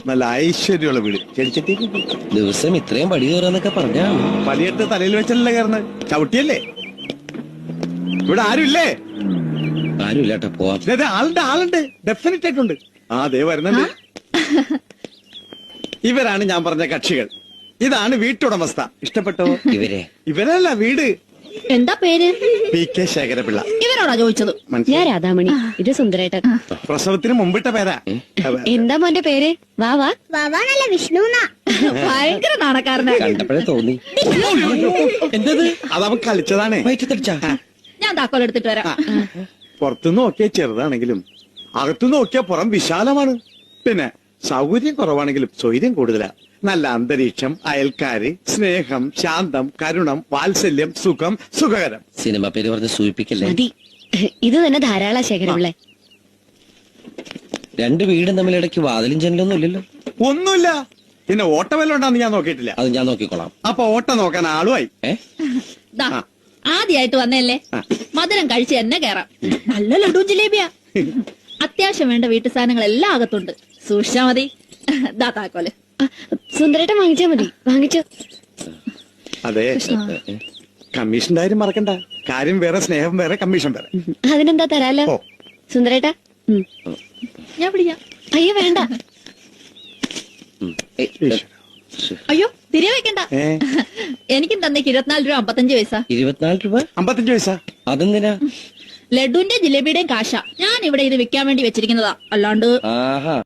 നല്ല ഐശ്വര്യമുള്ള വീട്. ചെടിച്ചട്ടി ദിവസം ഇത്രയും പടി കയറാന്നൊക്കെ പറഞ്ഞാണ്. പടിയെടുത്ത് തലയിൽ വെച്ചല്ലേ കയറുന്നത്? ചവിട്ടിയല്ലേ? ഇവിടെ ആരുമില്ലേ? ആരുമില്ല കേട്ടോ, പോവാം. ആളുണ്ട് ഡെഫിനറ്റ് ആയിട്ടുണ്ട്. ദേ വരുന്നുണ്ട്. ഇവരാണ് ഞാൻ പറഞ്ഞ കക്ഷികൾ. ഇതാണ് വീട്ടുടമസ്ഥ. ഇഷ്ടപ്പെട്ടോ? ഇവരല്ല, വീട്. എന്താ പേര്? PK ശേഖരപിള്ള. ഇവരോടാ ചോദിച്ചത്. ഞാൻ രാധാമണി, ഇത് സുന്ദരേട്ടൻ. പ്രസവത്തിന് മുമ്പിട്ട പേരാ. എന്താ മോന്റെ പേര്? വാവാ നല്ല വിഷ്ണു. ഭയങ്കര നാണക്കാരനാ. കണ്ടപ്പോഴേ തോന്നി. എന്തത്? അതവൻ കളിച്ചതാണേ. വയറ്റത്തടിച്ചാ? ഞാൻ താക്കോൽ എടുത്തിട്ട് വരാം. പുറത്തുനിന്ന് നോക്കിയാ ചെറുതാണെങ്കിലും അകത്തുനിന്ന് നോക്കിയാ പുറം വിശാലമാണ്. പിന്നെ സൗകര്യം കുറവാണെങ്കിലും സ്വൈര്യം കൂടുതലാ. നല്ല അന്തരീക്ഷം, അയൽക്കാര്, സ്നേഹം, ശാന്തം, കരുണം, വാത്സല്യം, സുഖം, സുഖകരം. സിനിമ പേര് പറഞ്ഞ് സൂചിപ്പിക്കല്ലേ. മതി, ഇത് തന്നെ ധാരാളം ശേഖരപിള്ളേ. രണ്ട് വീടും തമ്മിൽ ഇടയ്ക്ക് വാതിലും ജനലൊന്നും ഇല്ലല്ലോ. ഒന്നുമില്ല. പിന്നെ ഓട്ട വല്ലതും ഉണ്ടാന്ന് ഞാൻ നോക്കിയിട്ടില്ല. അത് ഞാൻ നോക്കിക്കോളാം. അപ്പൊ ഓട്ട നോക്കാൻ ആളുമായി. ദാ, ആദ്യായിട്ട് വന്നല്ലേ, മധുരം കഴിച്ച് തന്നെ കേറാം. നല്ല ലഡു ജിലേബിയാ. അത്യാവശ്യം വേണ്ട വീട്ടു സാധനങ്ങൾ എല്ലാം അകത്തുണ്ട്. സൂക്ഷിച്ചാ മതി. ദാ താക്കോല്. സുന്ദരേട്ടൻ വാങ്ങിച്ചാ മതി. വാങ്ങിച്ചോ. അതെ, കമ്മീഷന്റെ കാര്യം മറക്കണ്ട. കാര്യം വേറെ, സ്നേഹം വേറെ, കമ്മീഷൻ വേറെ. അതിനെന്താ തരാലോ. ഓ. സുന്ദരേട്ടാ, ഞാൻ പിടിക്കാം. അയ്യോ വേണ്ട. അയ്യോ, തിരികെ വെക്കണ്ട. എനിക്കും തന്നേക്ക് 24 രൂപ 55 പൈസ. 24 രൂപ 55 പൈസ. അതെന്തിനാ? ലഡുവിന്റെ ജിലേബിയുടെയും കാശ. ഞാൻ ഇവിടെ ഇത് വിൽക്കാൻ വേണ്ടി വെച്ചിരിക്കുന്നതാ, അല്ലാണ്ട്. ആഹാ.